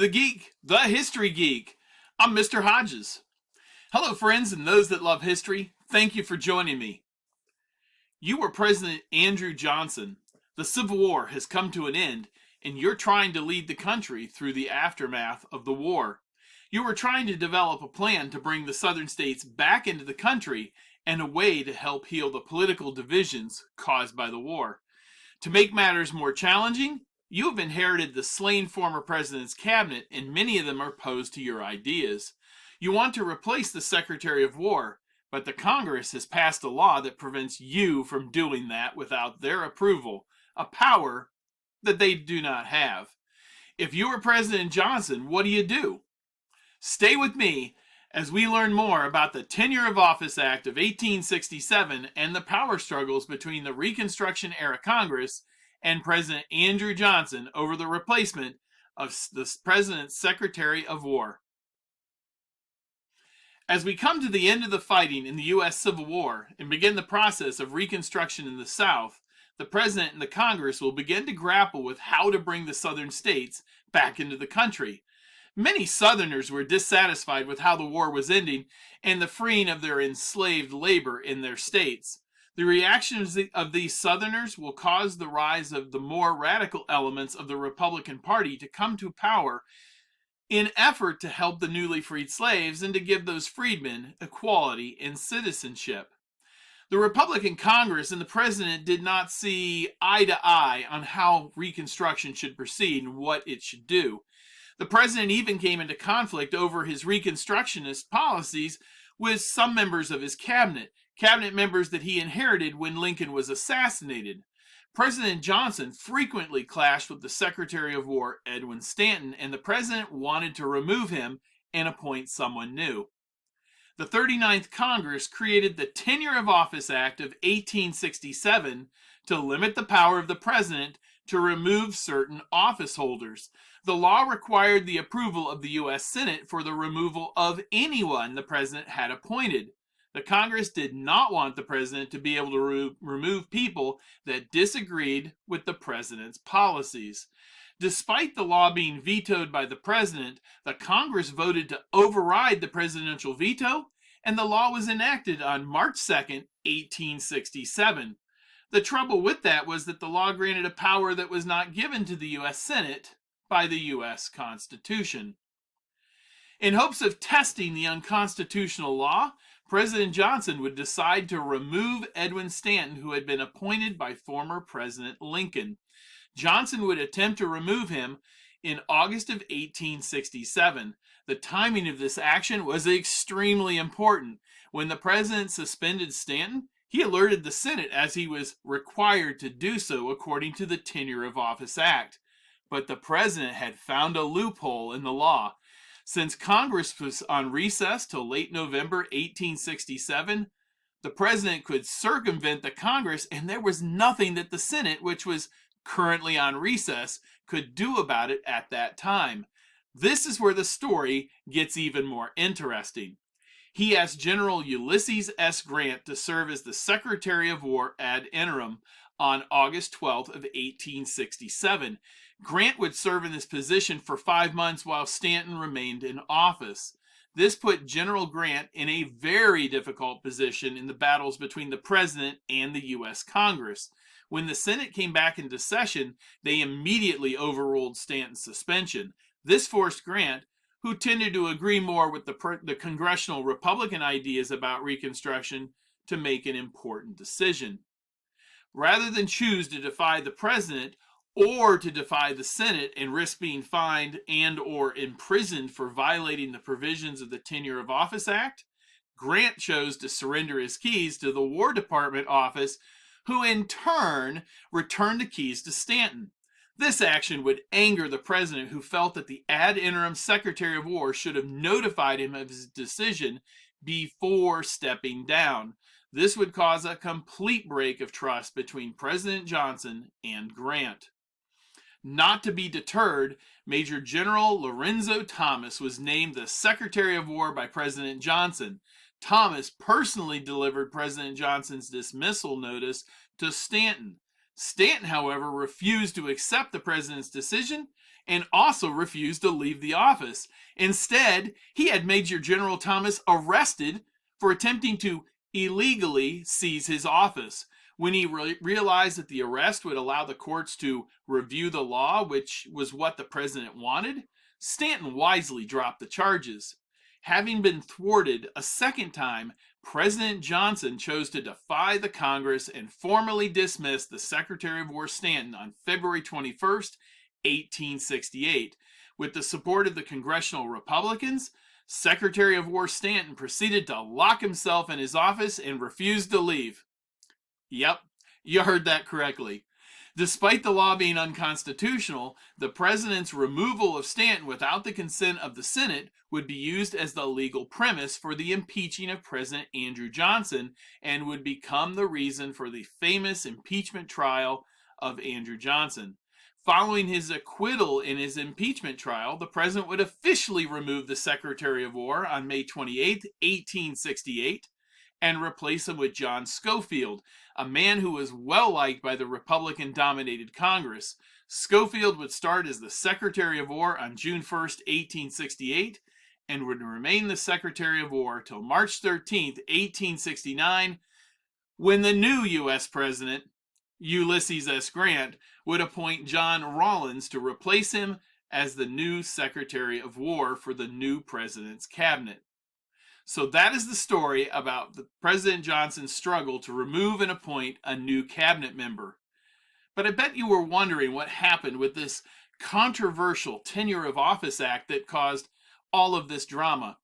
the Geek, the History Geek. I'm Mr. Hodges. Hello, friends, and those that love history. Thank you for joining me. You were President Andrew Johnson. The Civil War has come to an end, and you're trying to lead the country through the aftermath of the war. You were trying to develop a plan to bring the southern states back into the country and a way to help heal the political divisions caused by the war. To make matters more challenging, you have inherited the slain former president's cabinet, and many of them are opposed to your ideas. You want to replace the Secretary of War, but the Congress has passed a law that prevents you from doing that without their approval, a power that they do not have. If you were President Johnson, what do? Stay with me as we learn more about the Tenure of Office Act of 1867 and the power struggles between the Reconstruction era Congress and President Andrew Johnson over the replacement of the President's Secretary of War. As we come to the end of the fighting in the U.S. Civil War and begin the process of Reconstruction in the South, the President and the Congress will begin to grapple with how to bring the southern states back into the country. Many Southerners were dissatisfied with how the war was ending and the freeing of their enslaved labor in their states. The reactions of these Southerners will cause the rise of the more radical elements of the Republican Party to come to power in effort to help the newly freed slaves and to give those freedmen equality and citizenship. The Republican Congress and the President did not see eye to eye on how Reconstruction should proceed and what it should do. The President even came into conflict over his Reconstructionist policies with some members of his cabinet members that he inherited when Lincoln was assassinated. President Johnson frequently clashed with the Secretary of War, Edwin Stanton, and the President wanted to remove him and appoint someone new. The 39th Congress created the Tenure of Office Act of 1867 to limit the power of the President to remove certain office holders. The law required the approval of the U.S. Senate for the removal of anyone the President had appointed. The Congress did not want the President to be able to remove people that disagreed with the President's policies. Despite the law being vetoed by the President, the Congress voted to override the presidential veto, and the law was enacted on March 2, 1867. The trouble with that was that the law granted a power that was not given to the U.S. Senate by the U.S. Constitution. In hopes of testing the unconstitutional law, President Johnson would decide to remove Edwin Stanton, who had been appointed by former President Lincoln. Johnson would attempt to remove him in August of 1867. The timing of this action was extremely important. When the President suspended Stanton, he alerted the Senate as he was required to do so according to the Tenure of Office Act. But the President had found a loophole in the law. Since Congress was on recess till late November 1867, the President could circumvent the Congress, and there was nothing that the Senate, which was currently on recess, could do about it at that time. This is where the story gets even more interesting. He asked General Ulysses S. Grant to serve as the Secretary of War ad interim on August 12th of 1867. Grant would serve in this position for 5 months while Stanton remained in office. This put General Grant in a very difficult position in the battles between the President and the U.S. Congress. When the Senate came back into session, they immediately overruled Stanton's suspension. This forced Grant, who tended to agree more with the congressional Republican ideas about Reconstruction, to make an important decision. Rather than choose to defy the President or to defy the Senate and risk being fined and or imprisoned for violating the provisions of the Tenure of Office Act, Grant chose to surrender his keys to the War Department office, who in turn returned the keys to Stanton. This action would anger the President, who felt that the ad interim Secretary of War should have notified him of his decision before stepping down. This would cause a complete break of trust between President Johnson and Grant. Not to be deterred, Major General Lorenzo Thomas was named the Secretary of War by President Johnson. Thomas personally delivered President Johnson's dismissal notice to Stanton. Stanton, however, refused to accept the president's decision and also refused to leave the office. Instead, he had Major General Thomas arrested for attempting to illegally seize his office. When he realized that the arrest would allow the courts to review the law, which was what the president wanted, Stanton wisely dropped the charges. Having been thwarted a second time, President Johnson chose to defy the Congress and formally dismiss the Secretary of War Stanton on February 21st, 1868. With the support of the congressional Republicans, Secretary of War Stanton proceeded to lock himself in his office and refused to leave. Yep, you heard that correctly. Despite the law being unconstitutional, the president's removal of Stanton without the consent of the Senate would be used as the legal premise for the impeaching of President Andrew Johnson and would become the reason for the famous impeachment trial of Andrew Johnson. Following his acquittal in his impeachment trial, the president would officially remove the Secretary of War on May 28, 1868, and replace him with John Schofield, a man who was well liked by the Republican-dominated Congress. Schofield would start as the Secretary of War on June 1st, 1868, and would remain the Secretary of War till March 13th, 1869, when the new U.S. President, Ulysses S. Grant, would appoint John Rawlins to replace him as the new Secretary of War for the new president's cabinet. So that is the story about President Johnson's struggle to remove and appoint a new cabinet member. But I bet you were wondering what happened with this controversial Tenure of Office Act that caused all of this drama.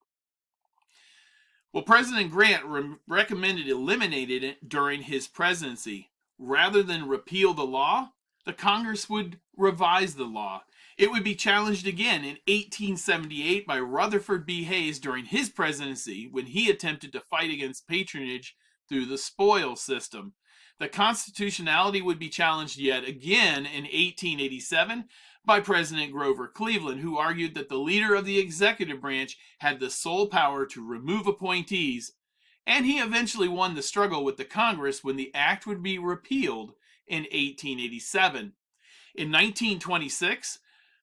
Well, President Grant recommended eliminating it during his presidency. Rather than repeal the law, the Congress would revise the law. It would be challenged again in 1878 by Rutherford B. Hayes during his presidency when he attempted to fight against patronage through the spoils system. The constitutionality would be challenged yet again in 1887 by President Grover Cleveland, who argued that the leader of the executive branch had the sole power to remove appointees, and he eventually won the struggle with the Congress when the act would be repealed in 1887. In 1926,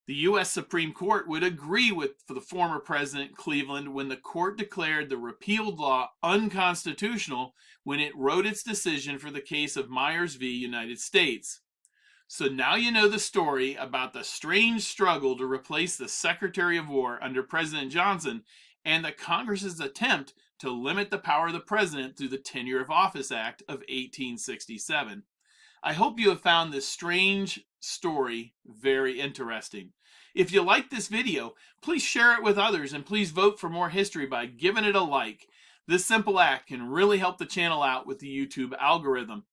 the U.S. Supreme Court would agree with the former President Cleveland when the court declared the repealed law unconstitutional when it wrote its decision for the case of Myers v. United States. So now you know the story about the strange struggle to replace the Secretary of War under President Johnson and the Congress's attempt to limit the power of the president through the Tenure of Office Act of 1867. I hope you have found this strange story very interesting. If you like this video, please share it with others and please vote for more history by giving it a like. This simple act can really help the channel out with the YouTube algorithm.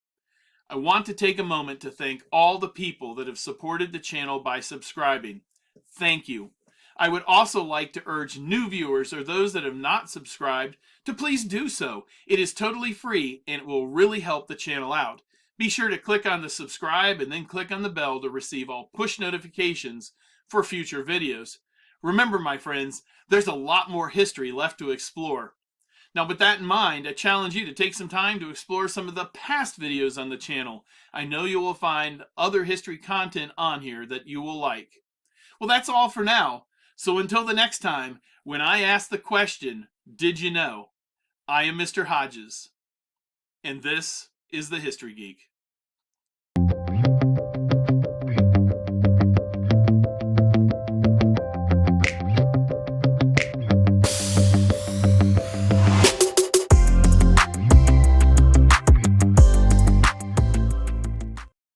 I want to take a moment to thank all the people that have supported the channel by subscribing. Thank you. I would also like to urge new viewers or those that have not subscribed to please do so. It is totally free and it will really help the channel out. Be sure to click on the subscribe and then click on the bell to receive all push notifications for future videos. Remember, my friends, there's a lot more history left to explore. Now, with that in mind, I challenge you to take some time to explore some of the past videos on the channel. I know you will find other history content on here that you will like. Well, that's all for now. So until the next time, when I ask the question, did you know? I am Mr. Hodges, and this is the History Geek.